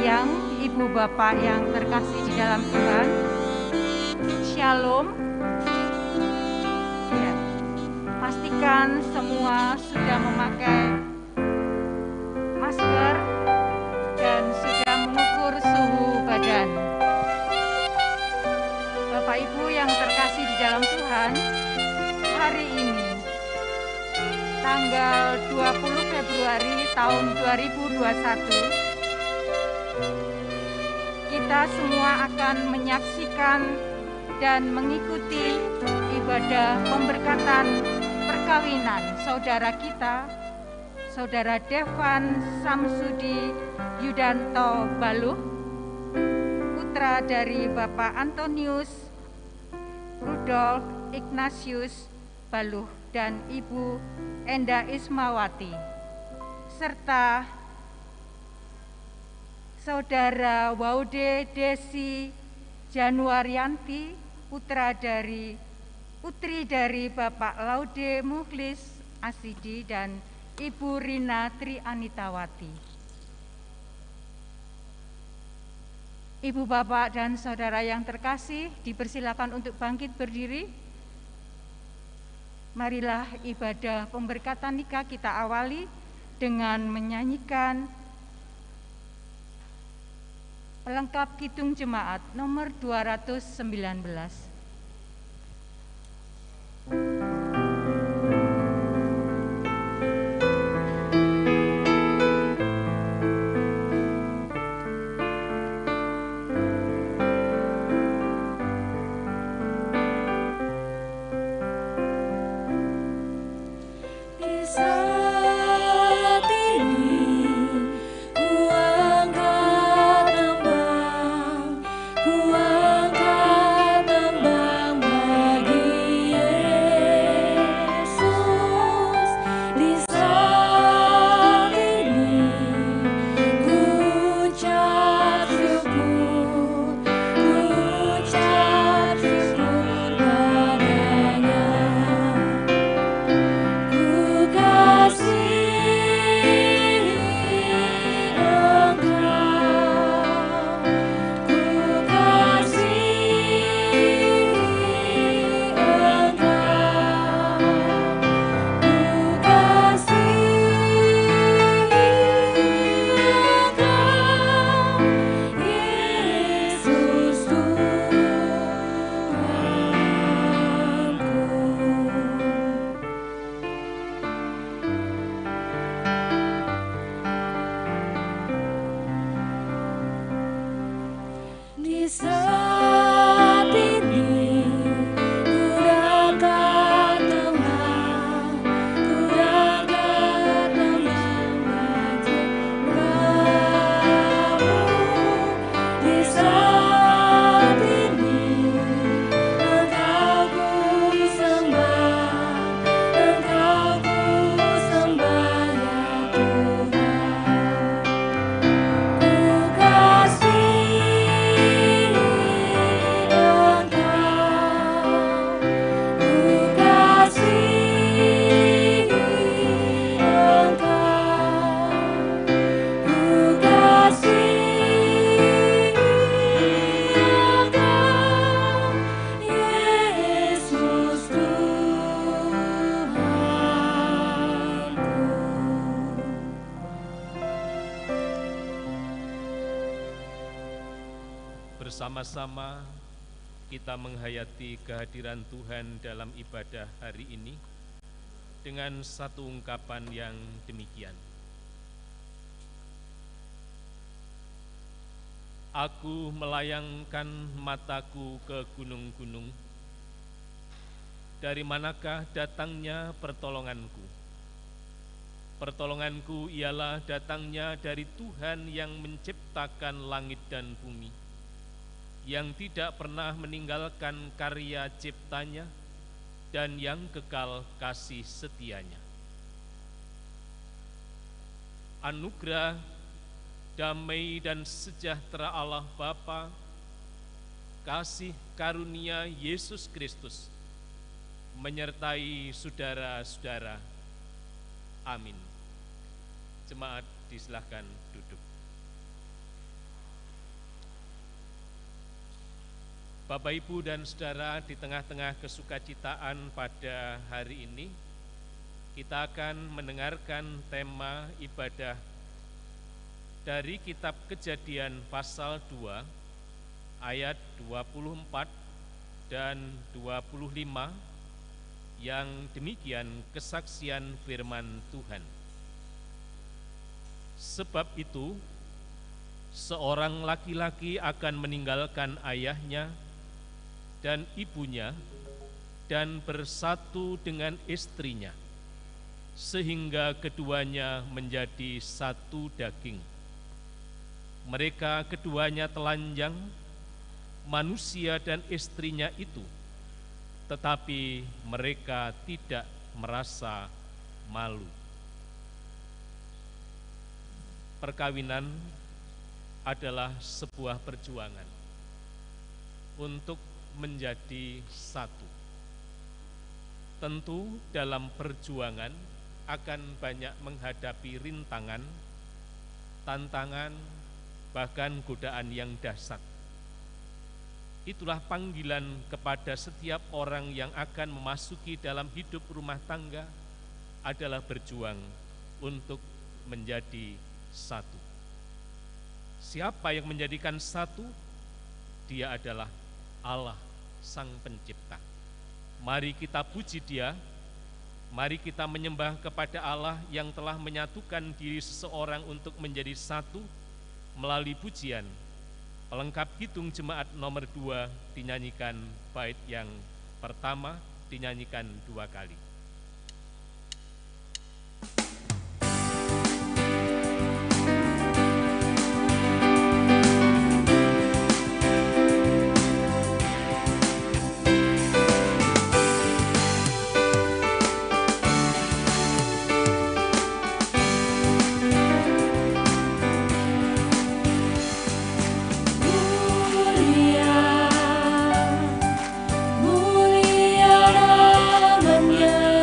sayang, ibu bapak yang terkasih di dalam Tuhan, Shalom. Ya, pastikan semua sudah memakai masker dan sudah mengukur suhu badan. Bapak Ibu yang terkasih di dalam Tuhan, hari ini tanggal 20 Februari tahun 2021, kita semua akan menyaksikan dan mengikuti ibadah pemberkatan perkawinan saudara kita, Saudara Devan Samsudi Yudanto Baluh, putra dari Bapak Antonius Rudolf Ignatius Baluh dan Ibu Enda Ismawati, serta Saudara Waude Desi Januaryanti, putri dari Bapak Laude Mukhlis Asidi dan Ibu Rina Trianitawati. Ibu, bapak, dan saudara yang terkasih, dipersilakan untuk bangkit berdiri. Marilah ibadah pemberkatan nikah kita awali dengan menyanyikan pelengkap Kidung Jemaat nomor 219. Bersama-sama kita menghayati kehadiran Tuhan dalam ibadah hari ini dengan satu ungkapan yang demikian. Aku melayangkan mataku ke gunung-gunung, dari manakah datangnya pertolonganku? Pertolonganku ialah datangnya dari Tuhan yang menciptakan langit dan bumi, yang tidak pernah meninggalkan karya ciptanya dan yang kekal kasih setianya. Anugerah, damai dan sejahtera Allah Bapa, kasih karunia Yesus Kristus menyertai saudara-saudara. Amin. Jemaat disilahkan duduk. Bapak, Ibu, dan Saudara, di tengah-tengah kesukacitaan pada hari ini, kita akan mendengarkan tema ibadah dari kitab Kejadian pasal 2 ayat 24 dan 25 yang demikian kesaksian firman Tuhan. Sebab itu, seorang laki-laki akan meninggalkan ayahnya dan ibunya dan bersatu dengan istrinya, sehingga keduanya menjadi satu daging. Mereka keduanya telanjang, manusia dan istrinya itu, tetapi mereka tidak merasa malu. Perkawinan adalah sebuah perjuangan untuk menjadi satu. Tentu dalam perjuangan akan banyak menghadapi rintangan, tantangan, bahkan godaan yang dahsyat. Itulah panggilan kepada setiap orang yang akan memasuki dalam hidup rumah tangga adalah berjuang untuk menjadi satu. Siapa yang menjadikan satu? Dia adalah Allah, Sang Pencipta. Mari kita puji Dia, mari kita menyembah kepada Allah yang telah menyatukan diri seseorang untuk menjadi satu melalui pujian. Pelengkap hitung jemaat nomor 2 dinyanyikan bait yang pertama, dinyanyikan 2 kali. Mulia namanya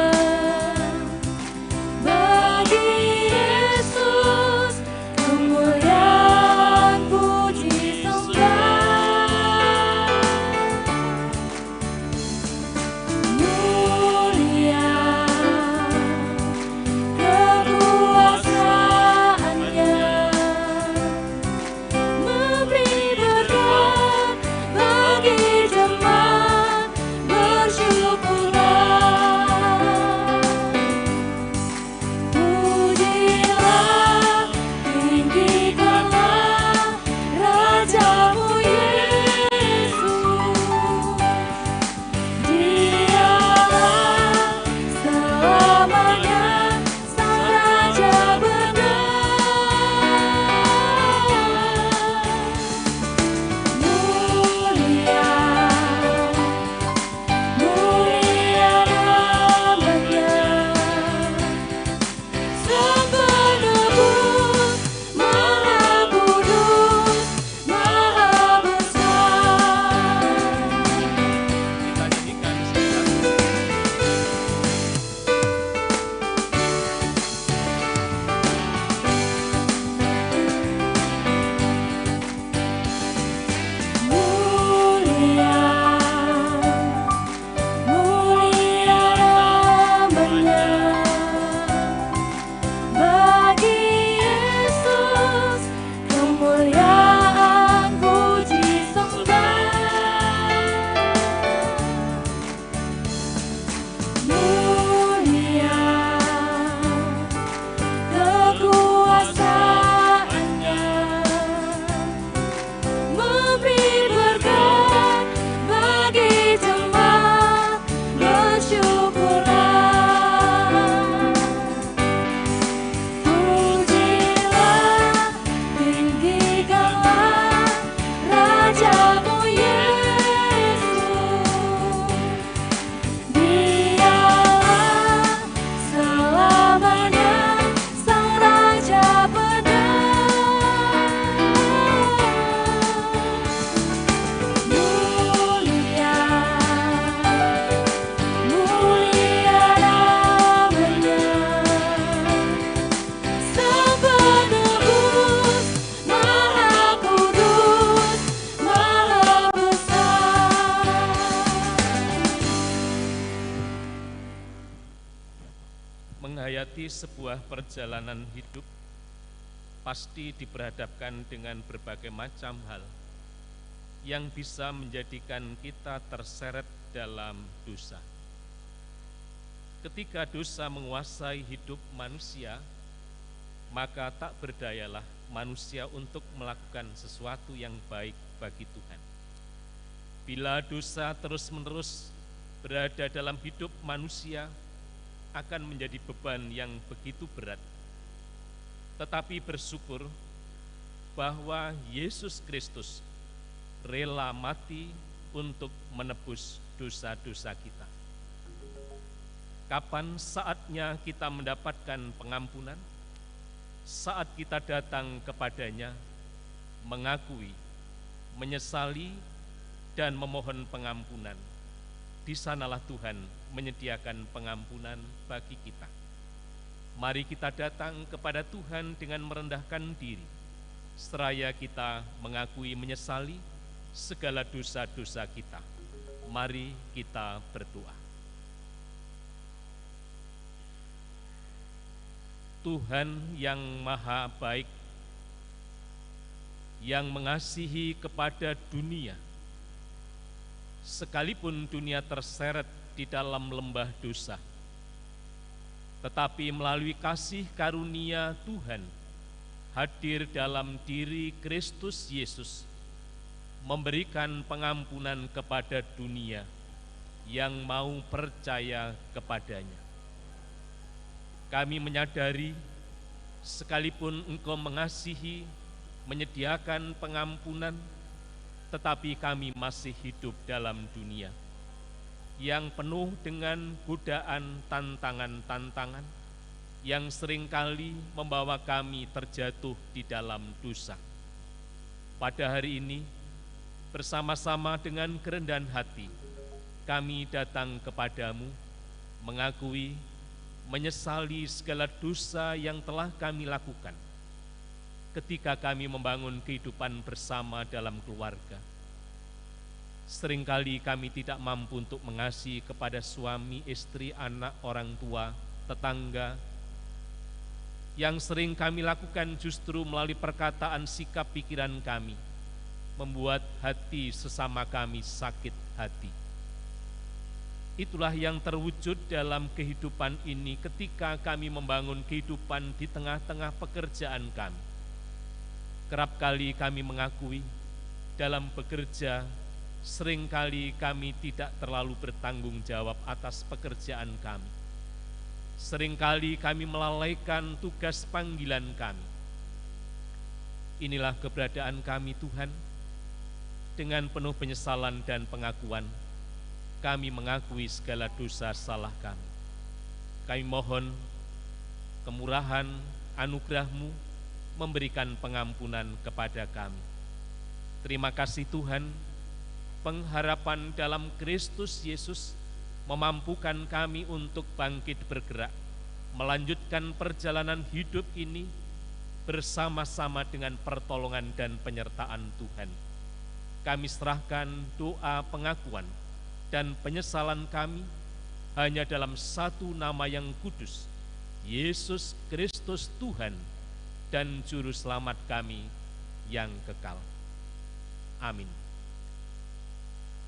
Menghayati sebuah perjalanan hidup pasti diperhadapkan dengan berbagai macam hal yang bisa menjadikan kita terseret dalam dosa. Ketika dosa menguasai hidup manusia, maka tak berdayalah manusia untuk melakukan sesuatu yang baik bagi Tuhan. Bila dosa terus-menerus berada dalam hidup manusia, akan menjadi beban yang begitu berat. Tetapi bersyukur bahwa Yesus Kristus rela mati untuk menebus dosa-dosa kita. Kapan saatnya kita mendapatkan pengampunan? Saat kita datang kepadanya, mengakui, menyesali, dan memohon pengampunan. Di sanalah Tuhan menyediakan pengampunan bagi kita. Mari kita datang kepada Tuhan dengan merendahkan diri, seraya kita mengakui menyesali segala dosa-dosa kita. Mari kita berdoa. Tuhan yang maha baik, yang mengasihi kepada dunia, sekalipun dunia terseret di dalam lembah dosa, tetapi melalui kasih karunia Tuhan hadir dalam diri Kristus Yesus, memberikan pengampunan kepada dunia yang mau percaya kepadanya. Kami menyadari, sekalipun Engkau mengasihi, menyediakan pengampunan, tetapi kami masih hidup dalam dunia yang penuh dengan godaan tantangan-tantangan yang seringkali membawa kami terjatuh di dalam dosa. Pada hari ini, bersama-sama dengan kerendahan hati, kami datang kepadamu, mengakui, menyesali segala dosa yang telah kami lakukan ketika kami membangun kehidupan bersama dalam keluarga. Seringkali kami tidak mampu untuk mengasihi kepada suami, istri, anak, orang tua, tetangga. Yang sering kami lakukan justru melalui perkataan, sikap, pikiran kami, membuat hati sesama kami sakit hati. Itulah yang terwujud dalam kehidupan ini ketika kami membangun kehidupan di tengah-tengah pekerjaan kami. Kerap kali kami mengakui dalam bekerja, seringkali kami tidak terlalu bertanggung jawab atas pekerjaan kami. Seringkali kami melalaikan tugas panggilan kami. Inilah keberadaan kami Tuhan. Dengan penuh penyesalan dan pengakuan, kami mengakui segala dosa salah kami. Kami mohon kemurahan, anugerah-Mu memberikan pengampunan kepada kami. Terima kasih Tuhan, pengharapan dalam Kristus Yesus memampukan kami untuk bangkit bergerak, melanjutkan perjalanan hidup ini bersama-sama dengan pertolongan dan penyertaan Tuhan. Kami serahkan doa pengakuan dan penyesalan kami hanya dalam satu nama yang kudus, Yesus Kristus Tuhan dan Juru Selamat kami yang kekal. Amin.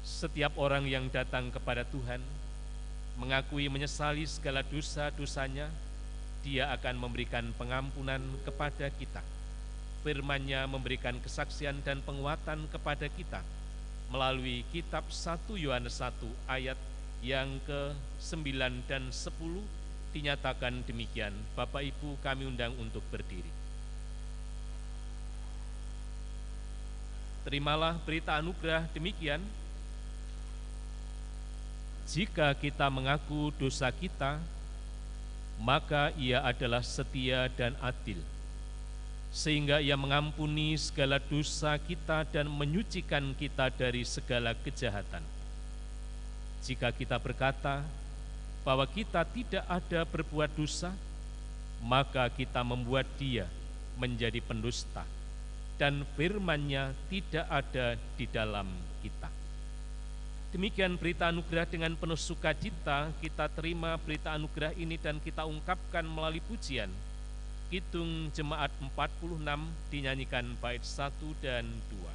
Setiap orang yang datang kepada Tuhan, mengakui menyesali segala dosa-dosanya, Dia akan memberikan pengampunan kepada kita. Firman-Nya memberikan kesaksian dan penguatan kepada kita melalui kitab 1 Yohanes 1 ayat yang ke-9 dan 10 dinyatakan demikian. Bapak Ibu, kami undang untuk berdiri. Terimalah berita anugerah demikian. Jika kita mengaku dosa kita, maka Ia adalah setia dan adil, sehingga Ia mengampuni segala dosa kita dan menyucikan kita dari segala kejahatan. Jika kita berkata bahwa kita tidak ada berbuat dosa, maka kita membuat Dia menjadi pendusta, dan firman-Nya tidak ada di dalam kita. Demikian berita anugerah, dengan penuh sukacita kita terima berita anugerah ini dan kita ungkapkan melalui pujian. Kidung Jemaat 46 dinyanyikan bait 1 dan 2.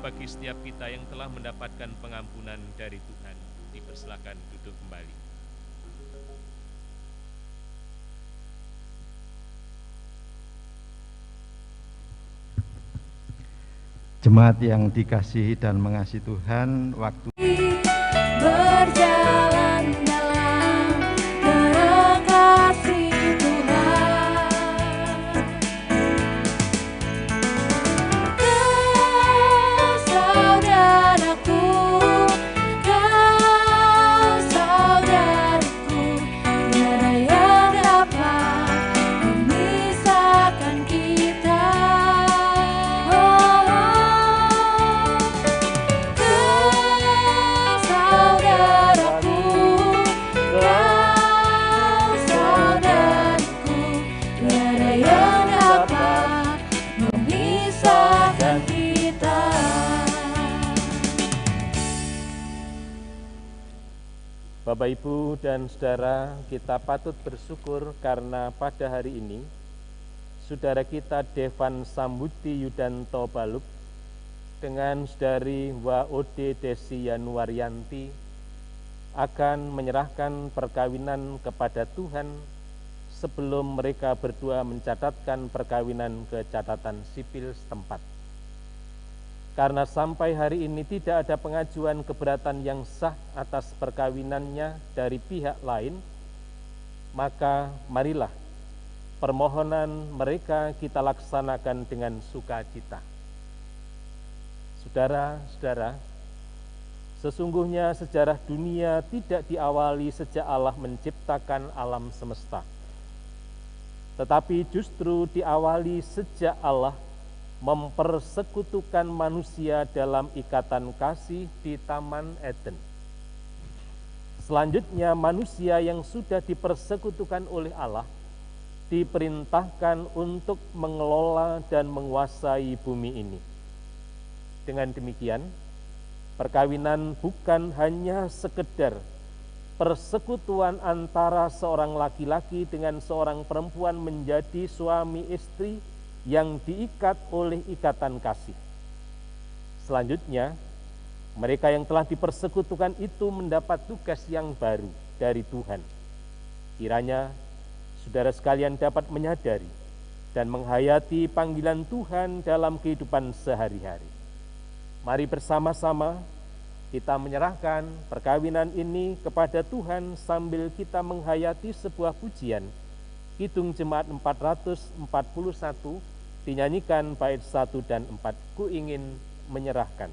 Bagi setiap kita yang telah mendapatkan pengampunan dari Tuhan, dipersilakan duduk kembali. Jemaat yang dikasihi dan mengasihi Tuhan, waktu berjalan dalam terang kasih Tuhan. Kau saudaraku, kau saudariku, tiada yang dapat memisahkan kita. Bapak, Ibu, dan Saudara, kita patut bersyukur karena pada hari ini Saudara kita Devan Sambuti Yudanto Baluk dengan Saudari Waode Desi Yanuaryanti akan menyerahkan perkawinan kepada Tuhan sebelum mereka berdua mencatatkan perkawinan ke catatan sipil setempat. Karena sampai hari ini tidak ada pengajuan keberatan yang sah atas perkawinannya dari pihak lain, maka marilah permohonan mereka kita laksanakan dengan sukacita. Saudara-saudara, sesungguhnya sejarah dunia tidak diawali sejak Allah menciptakan alam semesta, tetapi justru diawali sejak Allah mempersekutukan manusia dalam ikatan kasih di Taman Eden. Selanjutnya, manusia yang sudah dipersekutukan oleh Allah diperintahkan untuk mengelola dan menguasai bumi ini. Dengan demikian, perkawinan bukan hanya sekedar persekutuan antara seorang laki-laki dengan seorang perempuan menjadi suami istri yang diikat oleh ikatan kasih. Selanjutnya, mereka yang telah dipersekutukan itu mendapat tugas yang baru dari Tuhan. Kiranya saudara sekalian dapat menyadari dan menghayati panggilan Tuhan dalam kehidupan sehari-hari. Mari bersama-sama Kita menyerahkan perkawinan ini kepada Tuhan sambil kita menghayati sebuah pujian. Kidung Jemaat 441 dinyanyikan bait 1 dan 4. Ku ingin menyerahkan.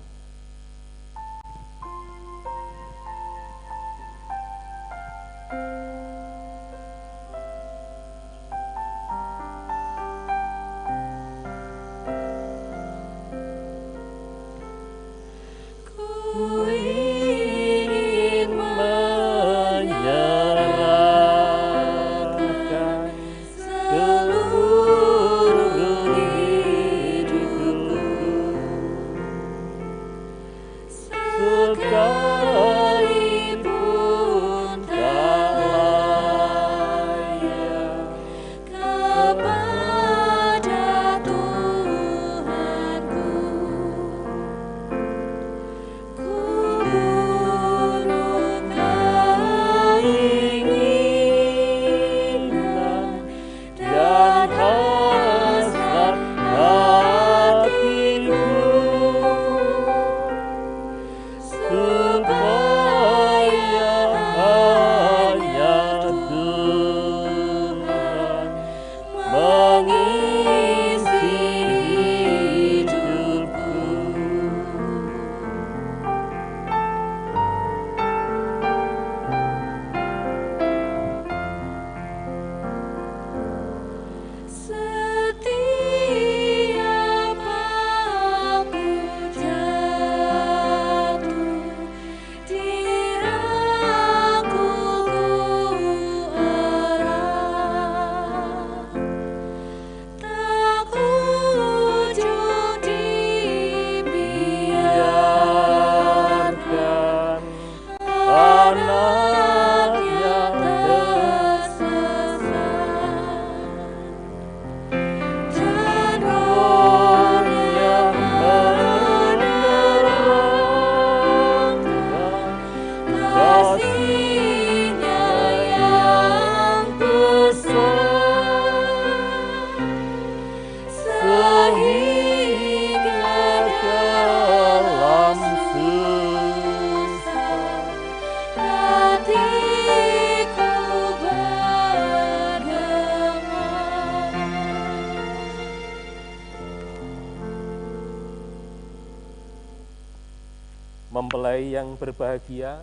Mempelai yang berbahagia,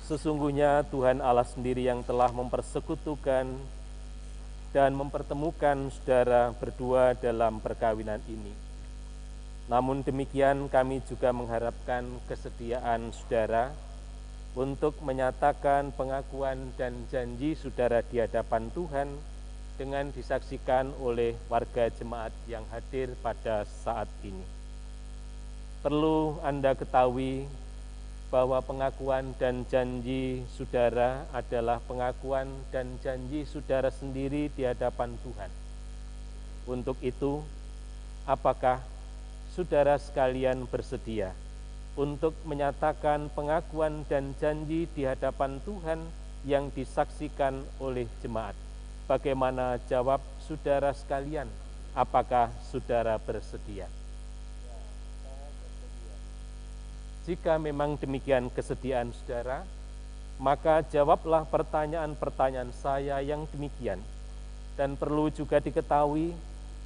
sesungguhnya Tuhan Allah sendiri yang telah mempersekutukan dan mempertemukan saudara berdua dalam perkawinan ini. Namun demikian kami juga mengharapkan kesediaan saudara untuk menyatakan pengakuan dan janji saudara di hadapan Tuhan dengan disaksikan oleh warga jemaat yang hadir pada saat ini. Perlu Anda ketahui bahwa pengakuan dan janji saudara adalah pengakuan dan janji saudara sendiri di hadapan Tuhan. Untuk itu, apakah saudara sekalian bersedia untuk menyatakan pengakuan dan janji di hadapan Tuhan yang disaksikan oleh jemaat? Bagaimana jawab saudara sekalian? Apakah saudara bersedia? Jika memang demikian kesediaan saudara, maka jawablah pertanyaan-pertanyaan saya yang demikian. Dan perlu juga diketahui,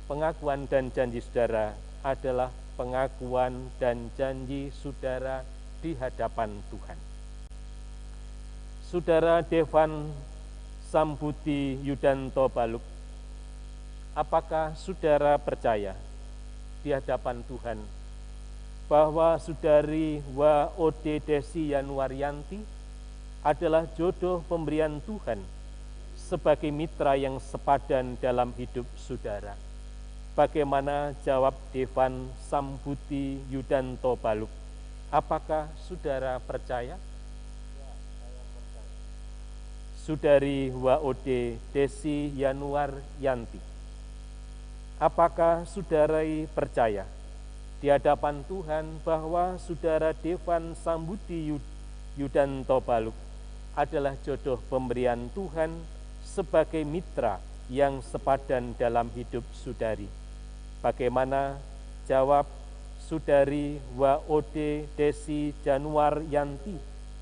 pengakuan dan janji saudara adalah pengakuan dan janji saudara di hadapan Tuhan. Saudara Devan Sambuti Yudanto Baluk, apakah saudara percaya di hadapan Tuhan bahwa saudari W.O.D. Desi Yanuaryanti adalah jodoh pemberian Tuhan sebagai mitra yang sepadan dalam hidup saudara? Bagaimana jawab Devan Sambuti Yudanto Baluk? Apakah saudara percaya? Saudari W.O.D. Desi Yanuaryanti, apakah saudari percaya di hadapan Tuhan bahwa saudara Devan Sambuti Yudanto Baluk adalah jodoh pemberian Tuhan sebagai mitra yang sepadan dalam hidup saudari? Bagaimana jawab Saudari WOD Desi Januar Yanti,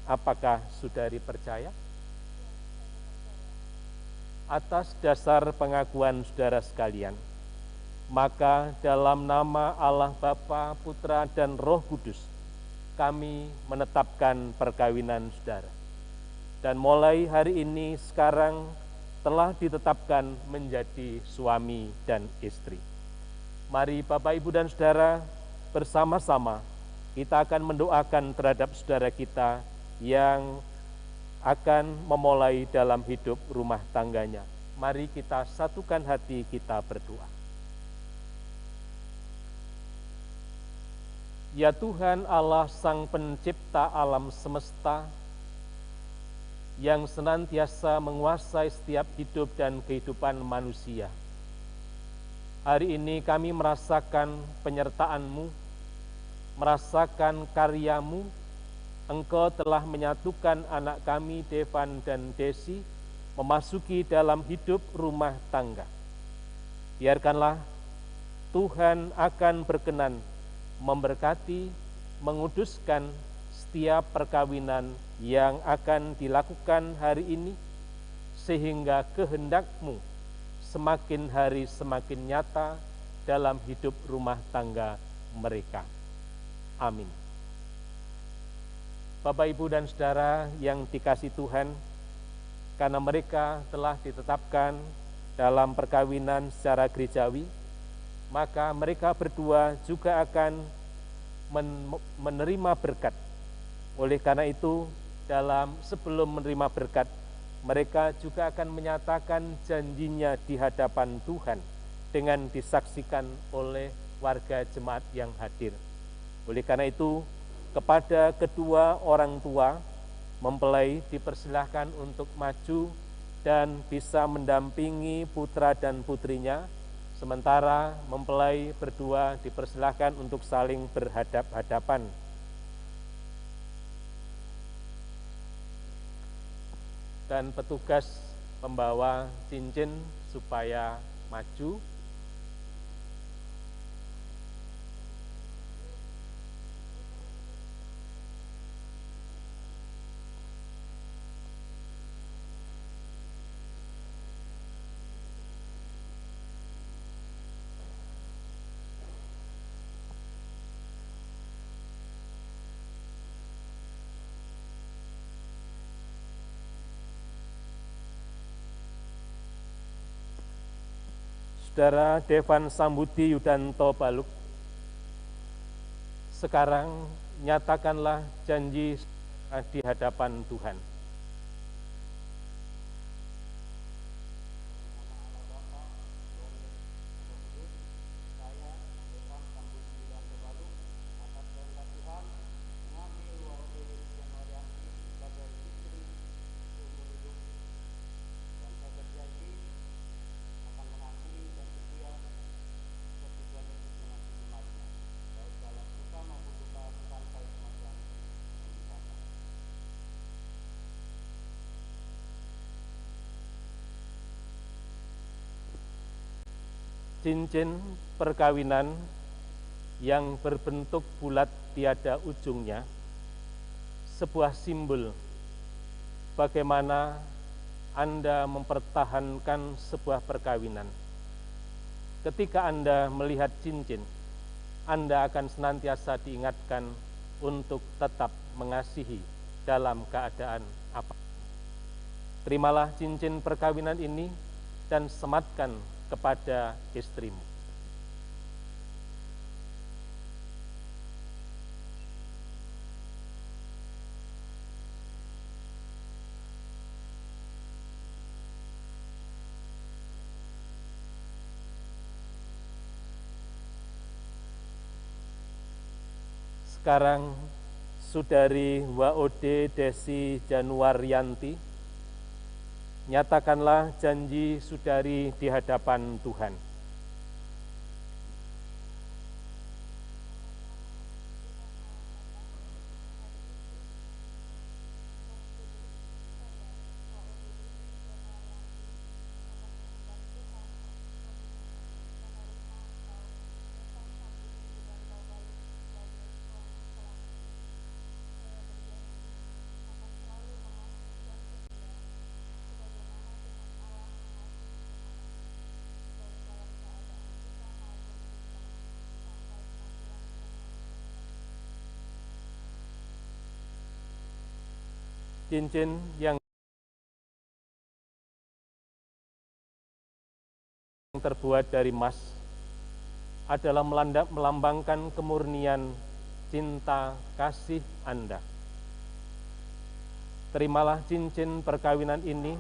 apakah saudari percaya? Atas dasar pengakuan saudara sekalian, maka dalam nama Allah Bapa, Putra, dan Roh Kudus, kami menetapkan perkawinan saudara. Dan mulai hari ini sekarang telah ditetapkan menjadi suami dan istri. Mari Bapak, Ibu, dan saudara, bersama-sama kita akan mendoakan terhadap saudara kita yang akan memulai dalam hidup rumah tangganya. Mari kita satukan hati, kita berdoa. Ya Tuhan Allah, Sang Pencipta alam semesta, yang senantiasa menguasai setiap hidup dan kehidupan manusia, hari ini kami merasakan penyertaan-Mu, merasakan karya-Mu. Engkau telah menyatukan anak kami, Devan dan Desi, memasuki dalam hidup rumah tangga. Biarkanlah Tuhan akan berkenan memberkati, menguduskan setiap perkawinan yang akan dilakukan hari ini, sehingga kehendak-Mu semakin hari semakin nyata dalam hidup rumah tangga mereka. Amin. Bapak, Ibu, dan saudara yang dikasihi Tuhan, karena mereka telah ditetapkan dalam perkawinan secara gerejawi, maka mereka berdua juga akan menerima berkat. Oleh karena itu, sebelum menerima berkat, mereka juga akan menyatakan janjinya di hadapan Tuhan dengan disaksikan oleh warga jemaat yang hadir. Oleh karena itu, kepada kedua orang tua mempelai dipersilahkan untuk maju dan bisa mendampingi putra dan putrinya, sementara mempelai berdua dipersilahkan untuk saling berhadap-hadapan. Dan petugas pembawa cincin supaya maju. Saudara Devan Sambudi Yudanto Baluk, sekarang nyatakanlah janji di hadapan Tuhan. Cincin perkawinan yang berbentuk bulat tiada ujungnya, sebuah simbol bagaimana Anda mempertahankan sebuah perkawinan. Ketika Anda melihat cincin, Anda akan senantiasa diingatkan untuk tetap mengasihi dalam keadaan apa. Terimalah cincin perkawinan ini dan sematkan kepada istrimu. Sekarang Saudari WOD Desi Januar Yanti, nyatakanlah janji saudari di hadapan Tuhan. cincin yang terbuat dari emas adalah melambangkan kemurnian cinta kasih Anda. Terimalah cincin perkawinan ini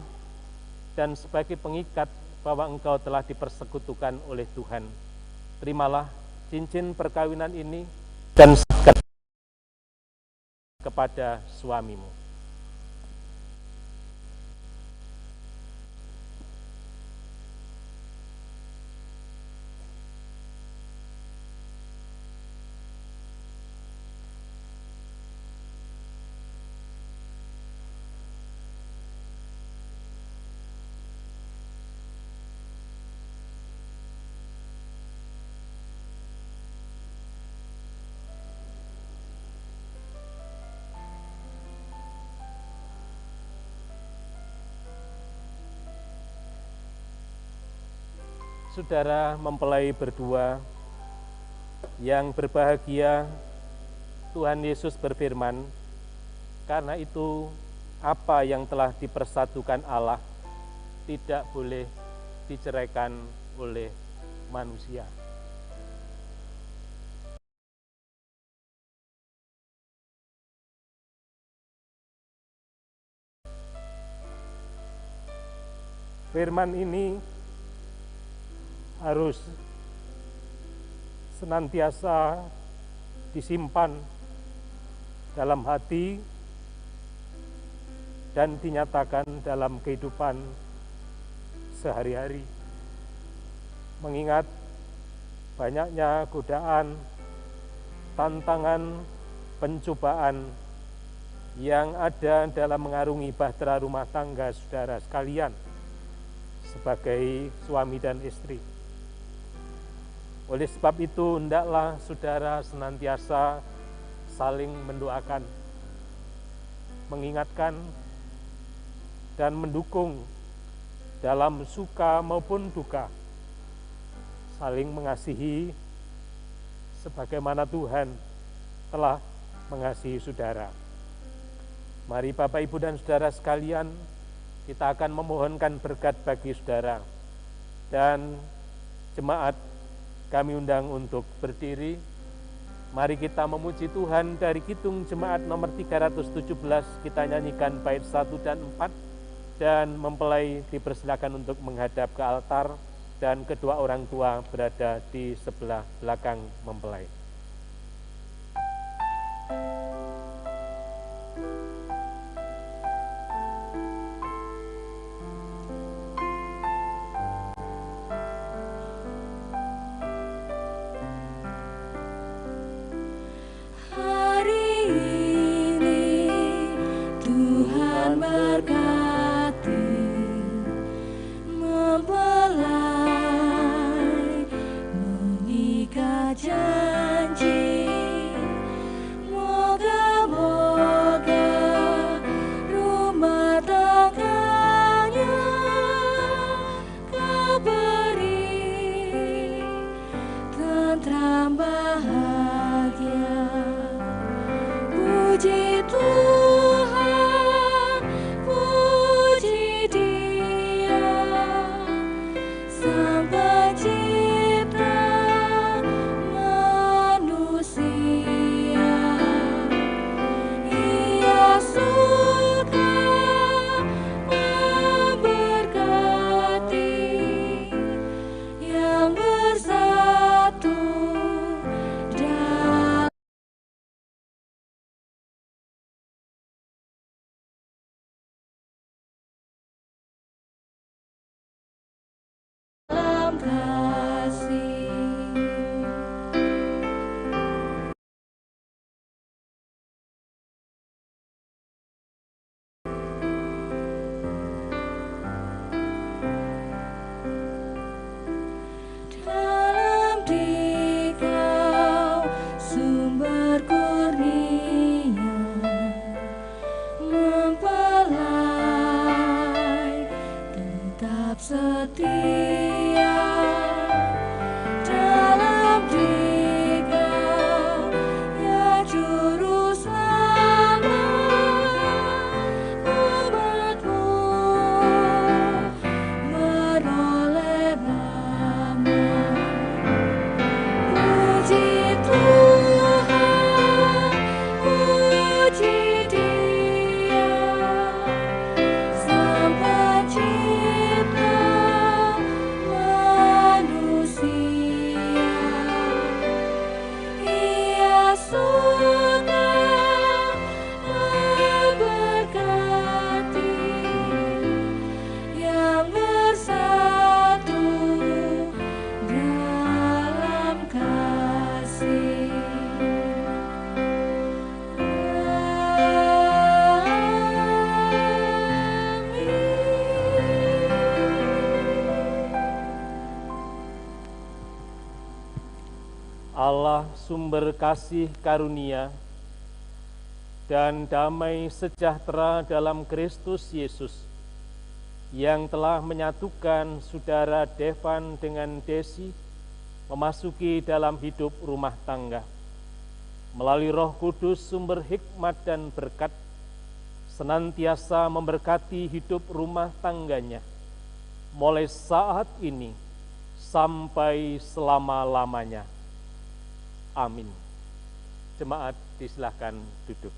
dan sebagai pengikat bahwa engkau telah dipersekutukan oleh Tuhan. Terimalah cincin perkawinan ini dan kepada suamimu. Saudara mempelai berdua yang berbahagia, Tuhan Yesus berfirman, karena itu apa yang telah dipersatukan Allah tidak boleh diceraikan oleh manusia. Firman ini harus senantiasa disimpan dalam hati dan dinyatakan dalam kehidupan sehari-hari. Mengingat banyaknya godaan, tantangan, pencobaan yang ada dalam mengarungi bahtera rumah tangga saudara sekalian sebagai suami dan istri. Oleh sebab itu, hendaklah saudara senantiasa saling mendoakan, mengingatkan, dan mendukung dalam suka maupun duka, saling mengasihi sebagaimana Tuhan telah mengasihi saudara. Mari Bapak, Ibu, dan saudara sekalian, kita akan memohonkan berkat bagi saudara. Dan jemaat kami undang untuk berdiri. Mari kita memuji Tuhan dari Kidung Jemaat nomor 317. Kita nyanyikan bait 1 dan 4. Dan mempelai dipersilakan untuk menghadap ke altar. Dan kedua orang tua berada di sebelah belakang mempelai. Sang Pencipta Allah sumber kasih karunia dan damai sejahtera dalam Kristus Yesus yang telah menyatukan saudara Devan dengan Desi memasuki dalam hidup rumah tangga. Melalui Roh Kudus sumber hikmat dan berkat, senantiasa memberkati hidup rumah tangganya, mulai saat ini sampai selama-lamanya. Amin. Jemaat disilahkan duduk.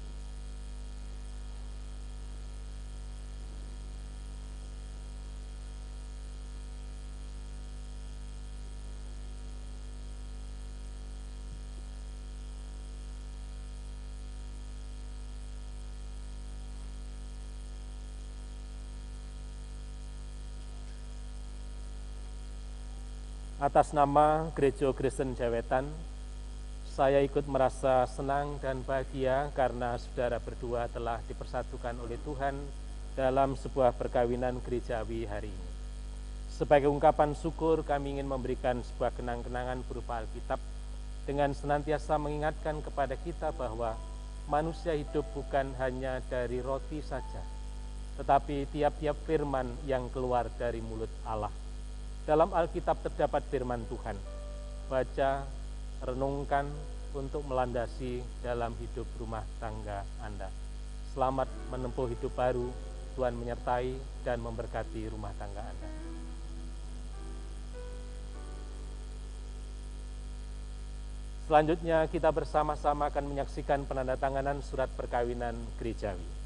Atas nama Gereja Kristen Jawetan, saya ikut merasa senang dan bahagia karena saudara berdua telah dipersatukan oleh Tuhan dalam sebuah perkawinan gerejawi hari ini. Sebagai ungkapan syukur, kami ingin memberikan sebuah kenang-kenangan berupa Alkitab dengan senantiasa mengingatkan kepada kita bahwa manusia hidup bukan hanya dari roti saja, tetapi tiap-tiap firman yang keluar dari mulut Allah. Dalam Alkitab terdapat firman Tuhan. Baca, renungkan untuk melandasi dalam hidup rumah tangga Anda. Selamat menempuh hidup baru. Tuhan menyertai dan memberkati rumah tangga Anda. Selanjutnya kita bersama-sama akan menyaksikan penandatanganan surat perkawinan gerejawi.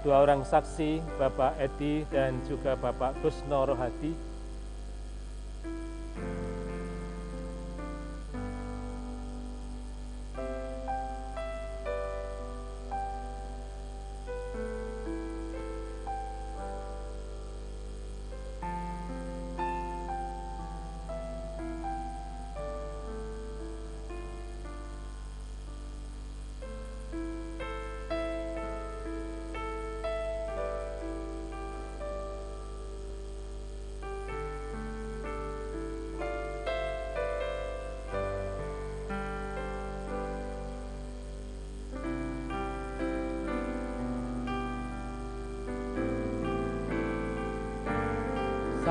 Kedua orang saksi, Bapak Edi dan juga Bapak Kusno Rohadi,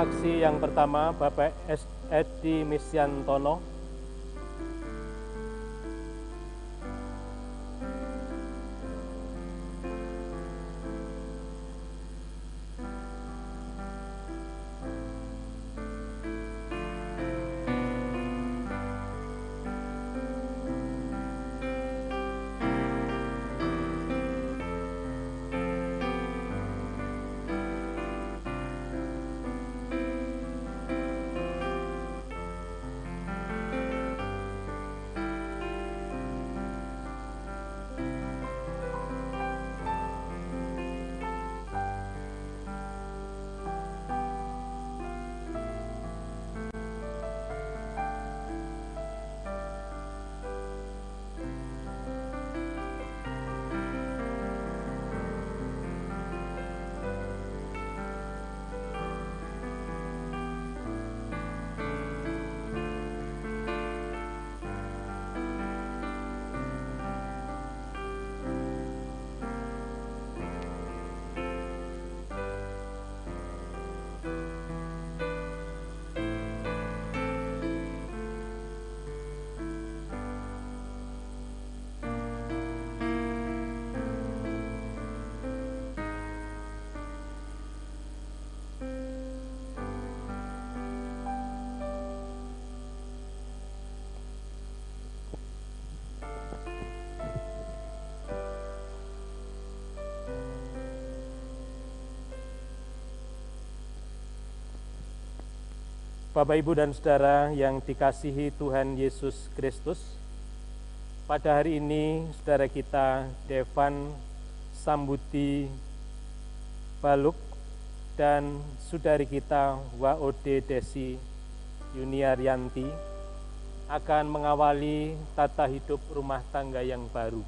saksi yang pertama Bapak Edi Misyantono, Bapak, Ibu, dan Saudara yang dikasihi Tuhan Yesus Kristus, pada hari ini saudara kita Devan Sambuti Baluk dan saudari kita Waode Desi Yuniaryanti akan mengawali tata hidup rumah tangga yang baru.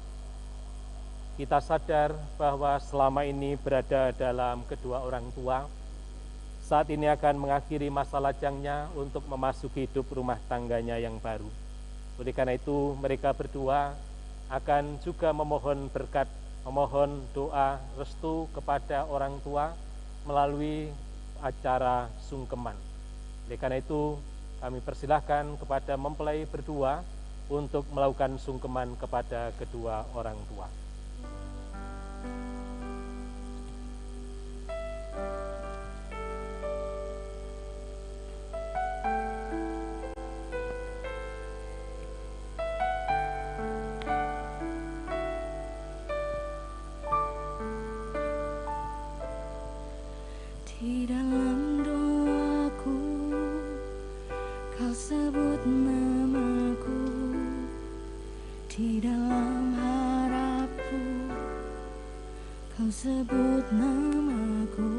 Kita sadar bahwa selama ini berada dalam kedua orang tua, saat ini akan mengakhiri masa lajangnya untuk memasuki hidup rumah tangganya yang baru. Oleh karena itu, mereka berdua akan juga memohon berkat, memohon doa restu kepada orang tua melalui acara sungkeman. Oleh karena itu, kami persilahkan kepada mempelai berdua untuk melakukan sungkeman kepada kedua orang tua. Di dalam doaku, Kau sebut namaku. Di dalam harapku, Kau sebut namaku.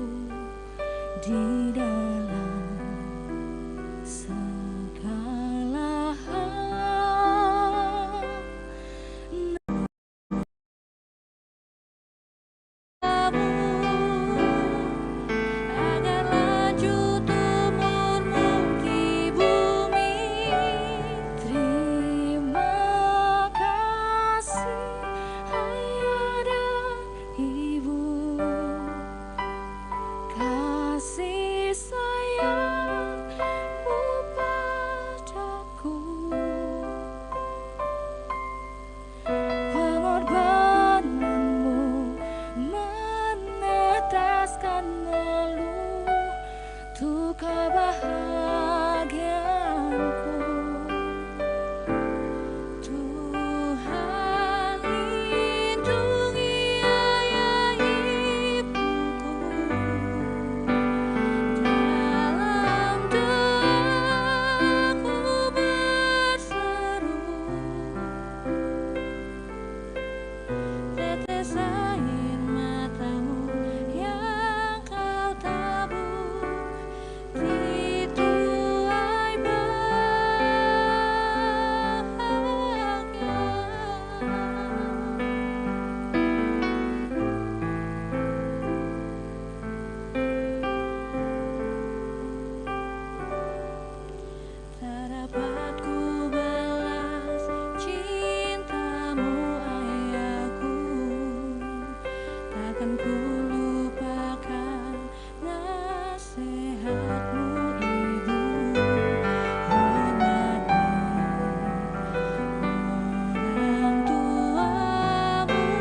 Di dalam segala hal, agar lanjut umurmu di bumi. Terima kasih Ayah dan Ibu, kasih sayangmu padaku, pengorbananmu meneteskan lalu untuk kebahagiaanku. Tuhan lindungi ayah ibuku, dalam doaku berseru, tetes air matamu yang Kau tabur di tuai bahagia. Tak dapat ku balas cintamu ayahku, takkan ku lupakan nasihatmu ibu. Hormati orang tuamu.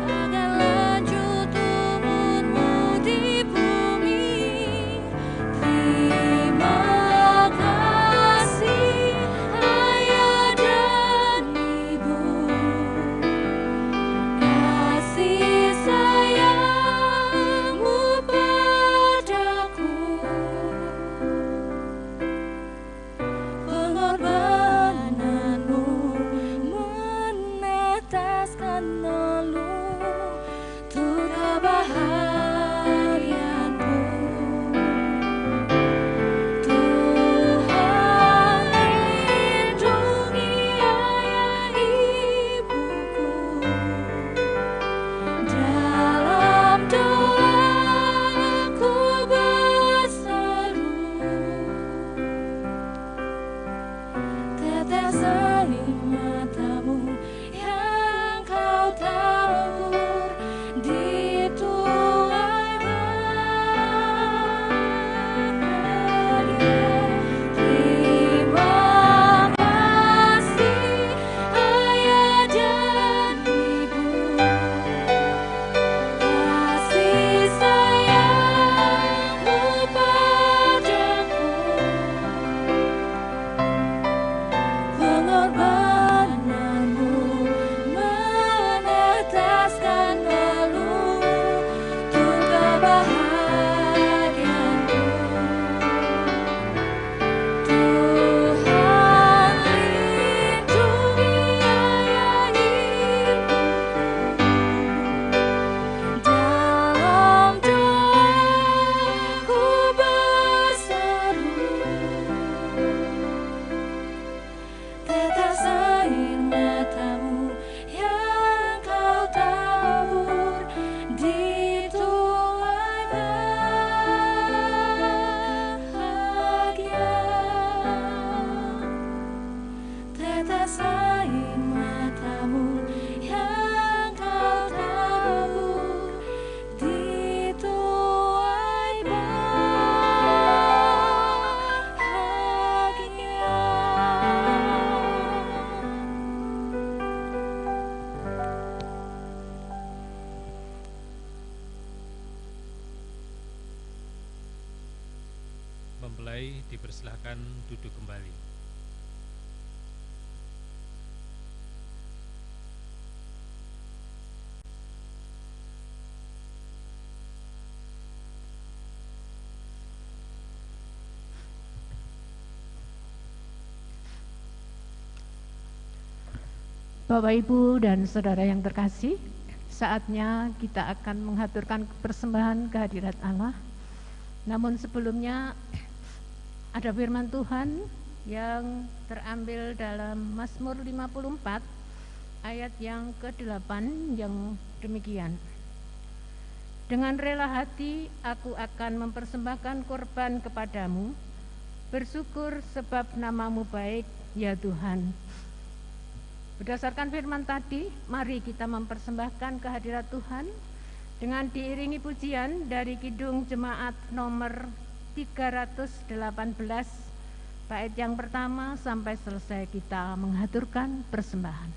Agar lanjut umurmu di bumi. Terima kasih Ayah dan Ibu, kasih sayangmu padaku, pengorbananmu meneteskan lalu untuk kebahagiaanku. Tuhan lindungi ayah ibuku, dalam doaku berseru, tetes air matamu yang Kau tabur di tuai bahagia. Terima kasih Ayah dan Ibu, kasih sayangmu padaku, dipersilahkan duduk kembali. Bapak, Ibu, dan Saudara yang terkasih, saatnya kita akan mengaturkan persembahan kehadirat Allah. Namun sebelumnya ada firman Tuhan yang terambil dalam Mazmur 54 ayat yang ke-8 yang demikian. Dengan rela hati aku akan mempersembahkan korban kepadamu, bersyukur sebab namamu baik, ya Tuhan. Berdasarkan firman tadi, mari kita mempersembahkan kehadirat Tuhan dengan diiringi pujian dari Kidung Jemaat nomor 318, bait yang pertama sampai selesai kita mengaturkan persembahan.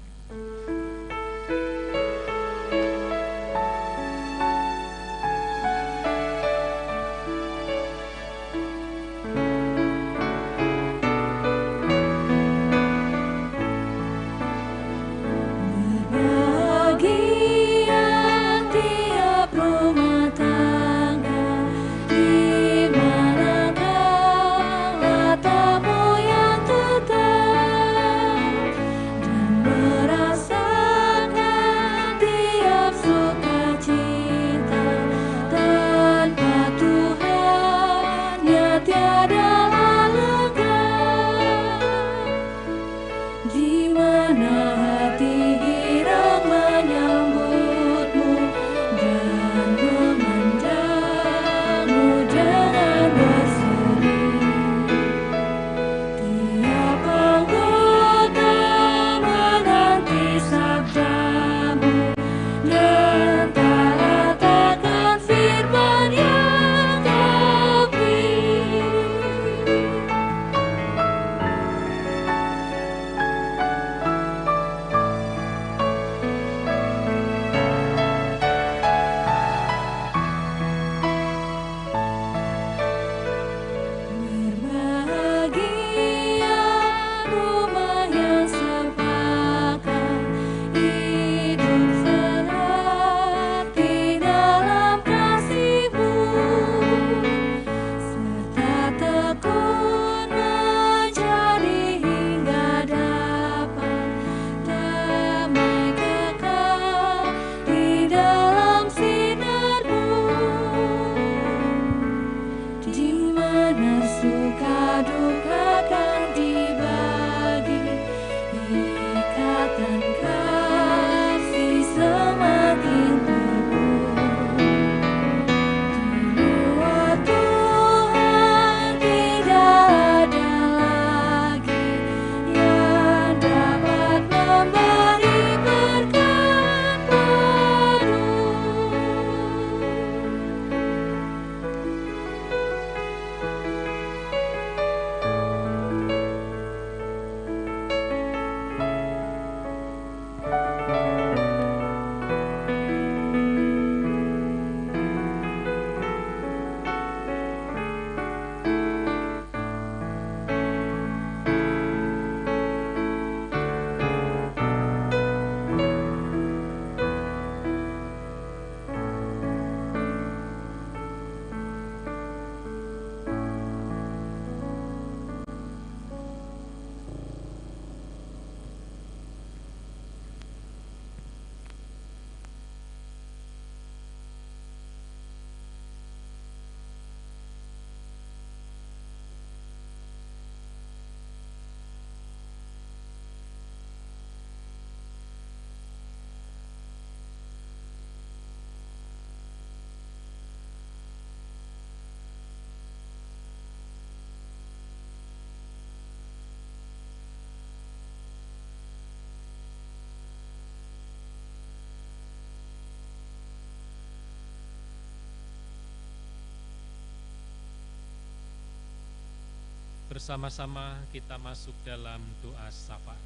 Bersama-sama kita masuk dalam doa syafaat.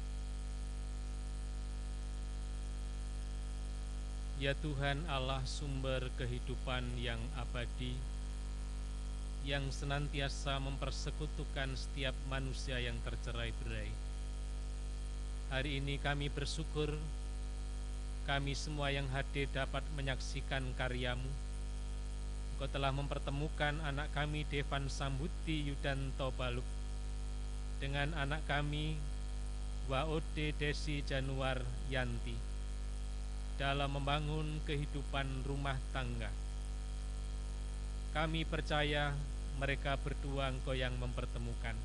Ya Tuhan Allah, sumber kehidupan yang abadi, yang senantiasa mempersekutukan setiap manusia yang tercerai-berai. Hari ini kami bersyukur kami semua yang hadir dapat menyaksikan karya-Mu. Engkau telah mempertemukan anak kami Devan Sambuti Yudanto Baluk dengan anak kami Waode Desi Januar Yanti dalam membangun kehidupan rumah tangga. Kami percaya mereka berdua Engkau yang mempertemukan.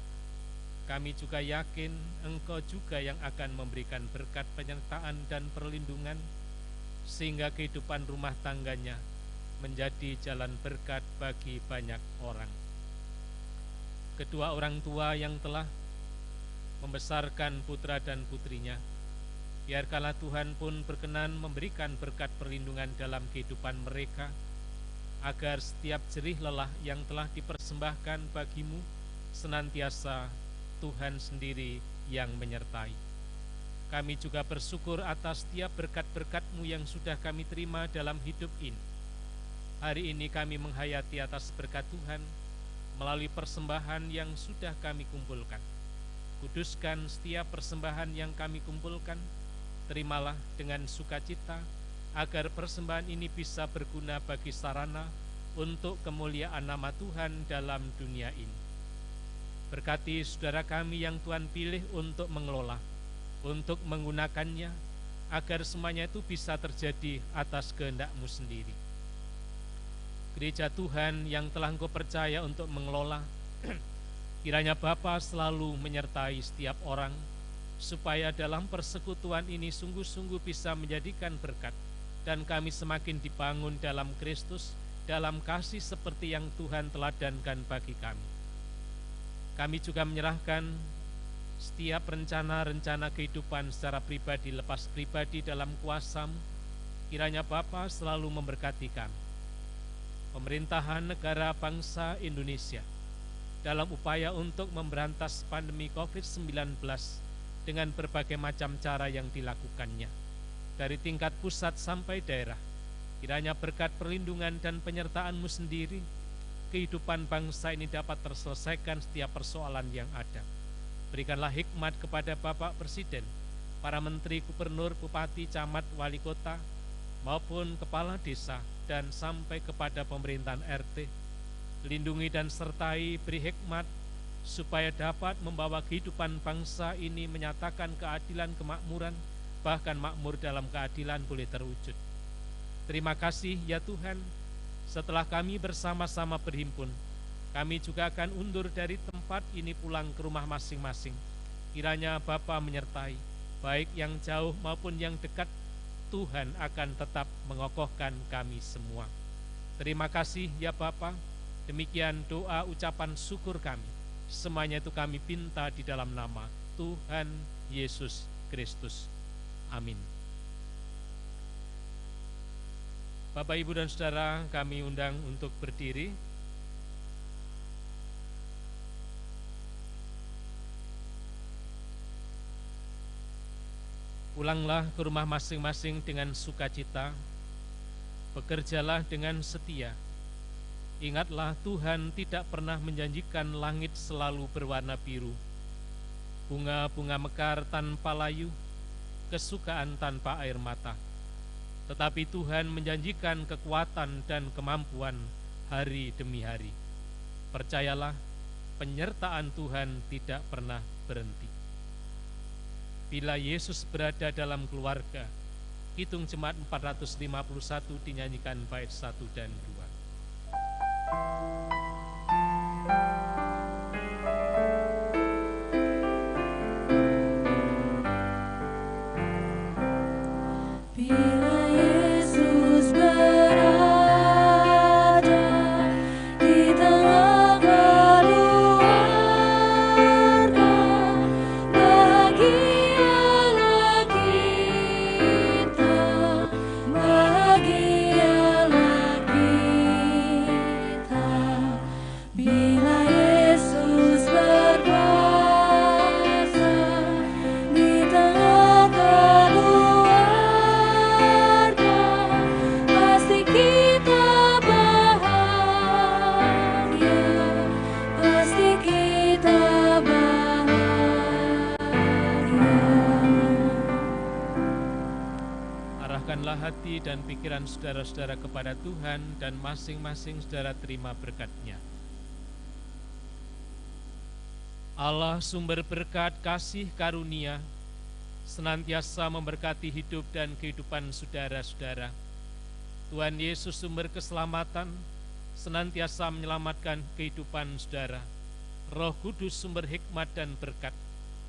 Kami juga yakin Engkau juga yang akan memberikan berkat penyertaan dan perlindungan sehingga kehidupan rumah tangganya menjadi jalan berkat bagi banyak orang. Kedua orang tua yang telah membesarkan putra dan putrinya, biarkanlah Tuhan pun berkenan memberikan berkat perlindungan dalam kehidupan mereka, agar setiap jerih lelah yang telah dipersembahkan bagi-Mu senantiasa Tuhan sendiri yang menyertai. Kami juga bersyukur atas setiap berkat-berkat-Mu yang sudah kami terima dalam hidup ini. Hari ini kami menghayati atas berkat Tuhan melalui persembahan yang sudah kami kumpulkan. Kuduskan setiap persembahan yang kami kumpulkan, terimalah dengan sukacita, agar persembahan ini bisa berguna bagi sarana untuk kemuliaan nama Tuhan dalam dunia ini. Berkati saudara kami yang Tuhan pilih untuk mengelola, untuk menggunakannya, agar semuanya itu bisa terjadi atas kehendak-Mu sendiri. Gereja Tuhan yang telah Engkau percaya untuk mengelola, kiranya Bapa selalu menyertai setiap orang, supaya dalam persekutuan ini sungguh-sungguh bisa menjadikan berkat, dan kami semakin dibangun dalam Kristus, dalam kasih seperti yang Tuhan teladankan bagi kami. Kami juga menyerahkan setiap rencana-rencana kehidupan secara pribadi, lepas pribadi dalam kuasa-Mu. Kiranya Bapa selalu memberkati kami. Pemerintahan negara bangsa Indonesia dalam upaya untuk memberantas pandemi COVID-19 dengan berbagai macam cara yang dilakukannya, dari tingkat pusat sampai daerah. Kiranya berkat perlindungan dan penyertaan-Mu sendiri, kehidupan bangsa ini dapat terselesaikan setiap persoalan yang ada. Berikanlah hikmat kepada Bapak Presiden, para menteri, gubernur, bupati, camat, wali kota, maupun kepala desa, dan sampai kepada pemerintahan RT. Lindungi dan sertai, beri hikmat, supaya dapat membawa kehidupan bangsa ini menyatakan keadilan, kemakmuran, bahkan makmur dalam keadilan boleh terwujud. Terima kasih ya Tuhan, setelah kami bersama-sama berhimpun, kami juga akan undur dari tempat ini pulang ke rumah masing-masing. Kiranya Bapa menyertai, baik yang jauh maupun yang dekat. Tuhan akan tetap mengokohkan kami semua. Terima kasih ya Bapa. Demikian doa ucapan syukur kami. Semuanya itu kami pinta di dalam nama Tuhan Yesus Kristus. Amin. Bapak, Ibu, dan Saudara, kami undang untuk berdiri. Pulanglah ke rumah masing-masing dengan sukacita, bekerjalah dengan setia. Ingatlah Tuhan tidak pernah menjanjikan langit selalu berwarna biru, bunga-bunga mekar tanpa layu, kesukaan tanpa air mata. Tetapi Tuhan menjanjikan kekuatan dan kemampuan hari demi hari. Percayalah, penyertaan Tuhan tidak pernah berhenti. Bila Yesus berada dalam keluarga, Kidung Jemaat 451 dinyanyikan bait 1 dan 2. Bila Yesus berada di tengah keluarga, bahagialah kita, bahagialah kita. Arahkanlah hati dan pikiran saudara-saudara kepada Tuhan dan masing-masing saudara terima berkat-Nya. Allah sumber berkat, kasih karunia, senantiasa memberkati hidup dan kehidupan saudara-saudara. Tuhan Yesus sumber keselamatan, senantiasa menyelamatkan kehidupan saudara. Roh Kudus sumber hikmat dan berkat,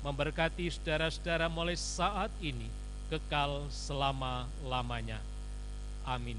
memberkati saudara-saudara mulai saat ini, kekal selama-lamanya. Amin.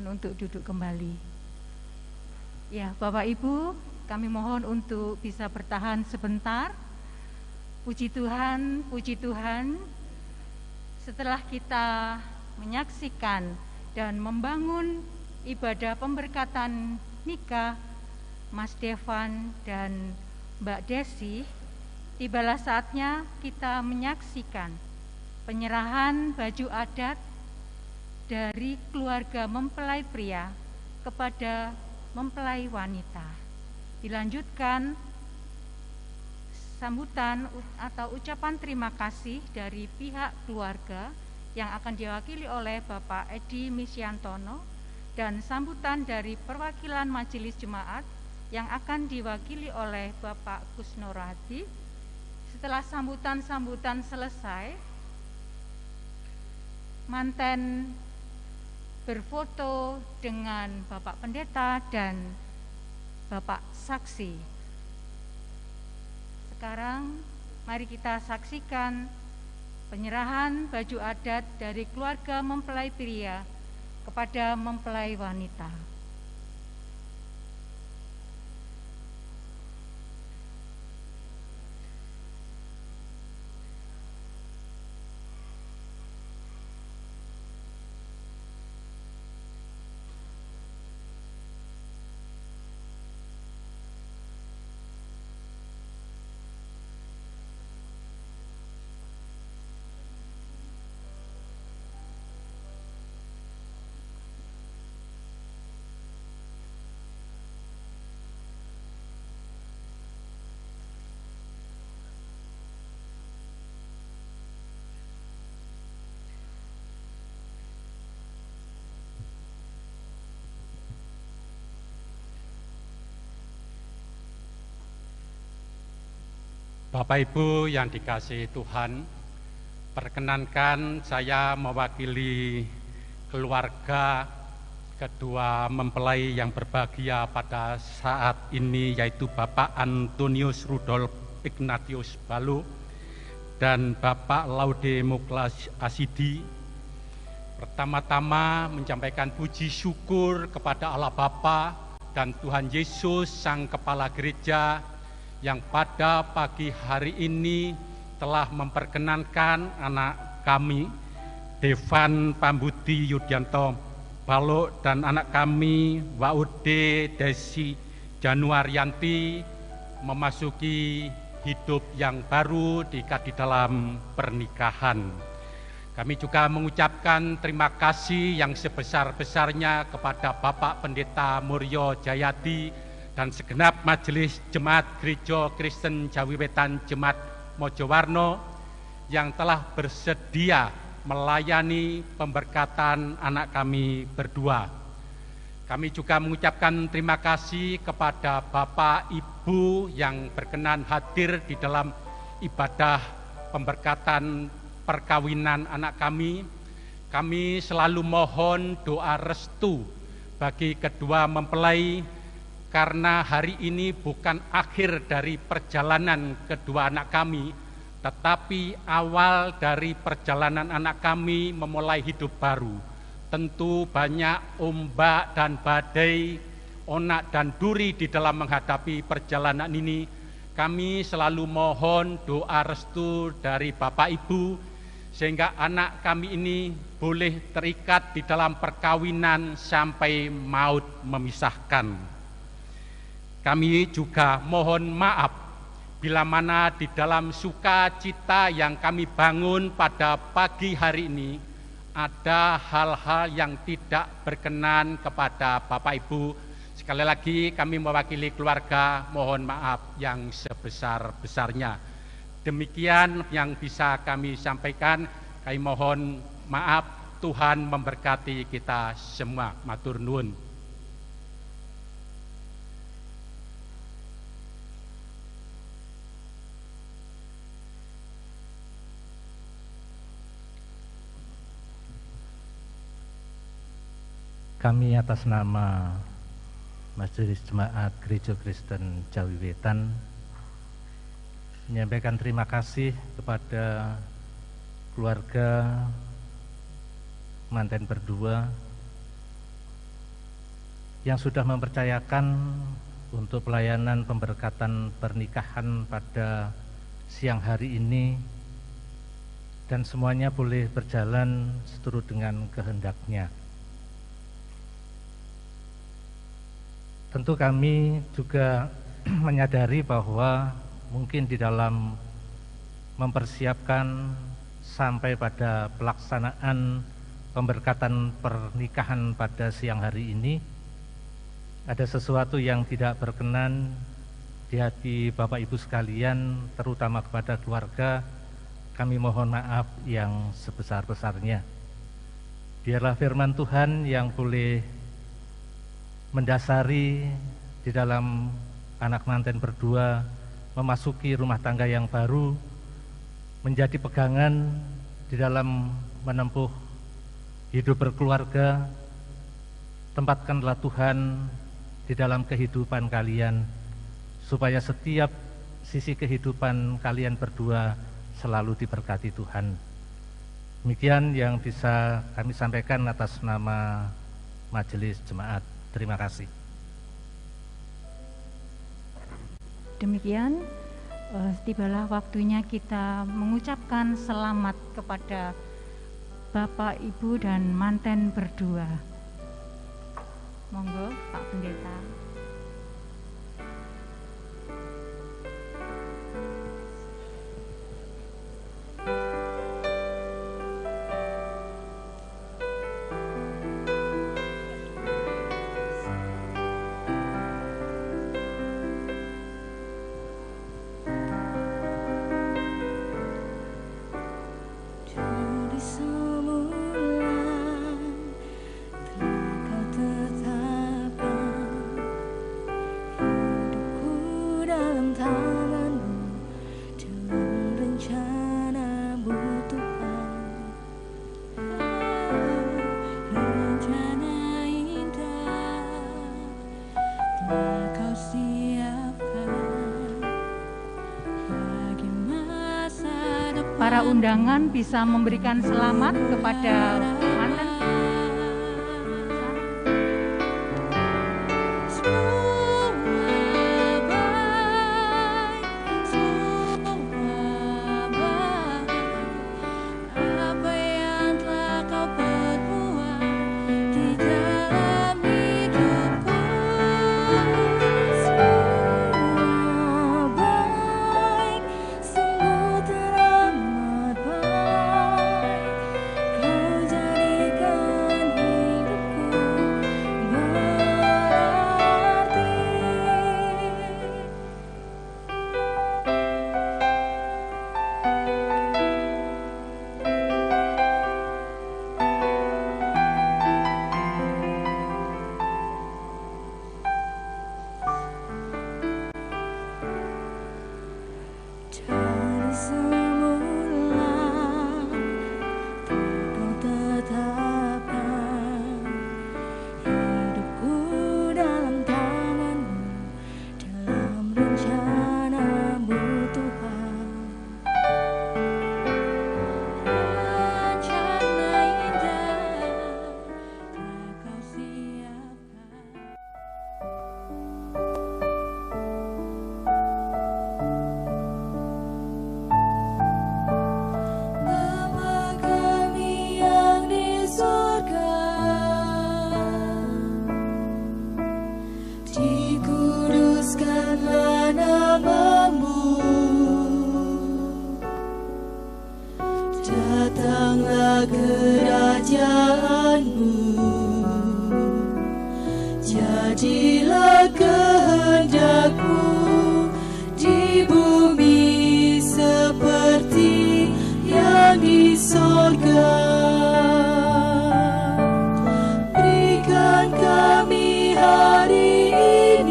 Untuk duduk kembali. Ya, Bapak Ibu, kami mohon untuk bisa bertahan sebentar. Puji Tuhan, puji Tuhan. Setelah kita menyaksikan dan membangun ibadah pemberkatan nikah Mas Devan dan Mbak Desi, tibalah saatnya kita menyaksikan penyerahan baju adat dari keluarga mempelai pria kepada mempelai wanita. Dilanjutkan sambutan atau ucapan terima kasih dari pihak keluarga yang akan diwakili oleh Bapak Edi Misyantono dan sambutan dari perwakilan Majelis Jemaat yang akan diwakili oleh Bapak Kusnoro Hadi. Setelah sambutan-sambutan selesai, manten berfoto dengan Bapak Pendeta dan Bapak Saksi. Sekarang mari kita saksikan penyerahan baju adat dari keluarga mempelai pria kepada mempelai wanita. Bapak Ibu yang dikasihi Tuhan, perkenankan saya mewakili keluarga kedua mempelai yang berbahagia pada saat ini, yaitu Bapak Antonius Rudolf Ignatius Balu dan Bapak Laude Muklas Asidi. Pertama-tama menyampaikan puji syukur kepada Allah Bapa dan Tuhan Yesus Sang Kepala Gereja yang pada pagi hari ini telah memperkenankan anak kami Devan Pambudi Yudianto Baluk dan anak kami Waude Desi Januaryanti memasuki hidup yang baru di dalam pernikahan. Kami juga mengucapkan terima kasih yang sebesar-besarnya kepada Bapak Pendeta Muryo Jayadi dan segenap Majelis Jemaat Gereja Kristen Jawi Wetan Jemaat Mojowarno yang telah bersedia melayani pemberkatan anak kami berdua. Kami juga mengucapkan terima kasih kepada Bapak Ibu yang berkenan hadir di dalam ibadah pemberkatan perkawinan anak kami. Kami selalu mohon doa restu bagi kedua mempelai, karena hari ini bukan akhir dari perjalanan kedua anak kami, tetapi awal dari perjalanan anak kami memulai hidup baru. tentu banyak ombak dan badai, onak dan duri di dalam menghadapi perjalanan ini. Kami selalu mohon doa restu dari Bapak Ibu, sehingga anak kami ini boleh terikat di dalam perkawinan sampai maut memisahkan. Kami juga mohon maaf bila mana di dalam sukacita yang kami bangun pada pagi hari ini ada hal-hal yang tidak berkenan kepada Bapak Ibu. Sekali lagi kami mewakili keluarga mohon maaf yang sebesar-besarnya. Demikian yang bisa kami sampaikan. Kami mohon maaf, Tuhan memberkati kita semua. Matur nuwun. Kami atas nama Majelis Jemaat Gereja Kristen Jawi Wetan menyampaikan terima kasih kepada keluarga manten berdua yang sudah mempercayakan untuk pelayanan pemberkatan pernikahan pada siang hari ini, dan semuanya boleh berjalan seturut dengan kehendaknya. Tentu kami juga menyadari bahwa mungkin di dalam mempersiapkan sampai pada pelaksanaan pemberkatan pernikahan pada siang hari ini ada sesuatu yang tidak berkenan di hati Bapak Ibu sekalian, terutama kepada keluarga. Kami mohon maaf yang sebesar-besarnya. Biarlah firman Tuhan yang boleh mendasari di dalam anak manten berdua memasuki rumah tangga yang baru, menjadi pegangan di dalam menempuh hidup berkeluarga. Tempatkanlah Tuhan di dalam kehidupan kalian, supaya setiap sisi kehidupan kalian berdua selalu diberkati Tuhan. Demikian yang bisa kami sampaikan atas nama Majelis Jemaat. Terima kasih. Demikian, tibalah waktunya kita mengucapkan selamat kepada Bapak, Ibu, dan manten berdua. Monggo, Pak Pendeta. Para undangan bisa memberikan selamat kepada manten. Kau jadikan kerajaanmu, jadilah kehendakmu di bumi seperti yang di sorga. Berikan kami hari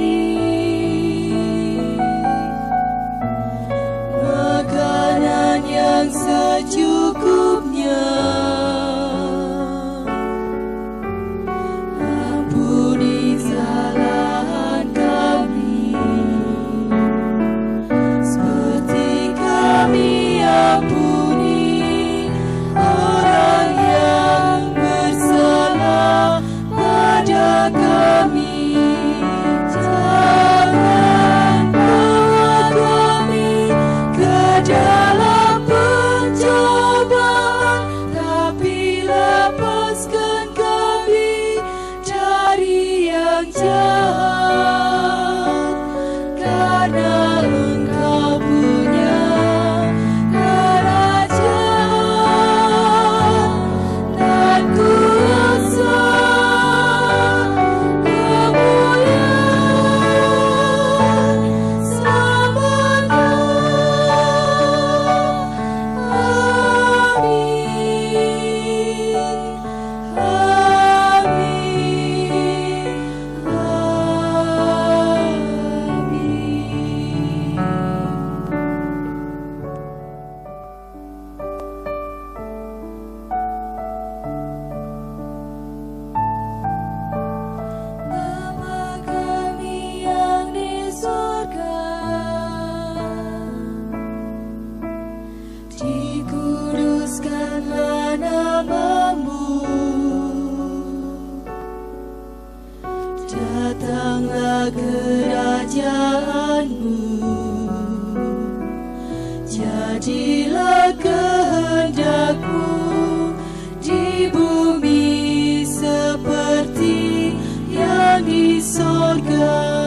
ini makanan yang secukupnya. Ampuni kesalahan kami seperti kami ampuni orang yang bersalah pada kami. Jangan bawa kami ke dalam pencobaan, tapi lepaskan kami dari yang jahat. Karena Engkau punya kerajaan dan kuasa, kemuliaan selamanya. Amin. Bapa kami yang di sorga, dikuduskanlah namamu, datanglah kerajaanmu, jadilah kehendakmu di bumi seperti yang di sorga.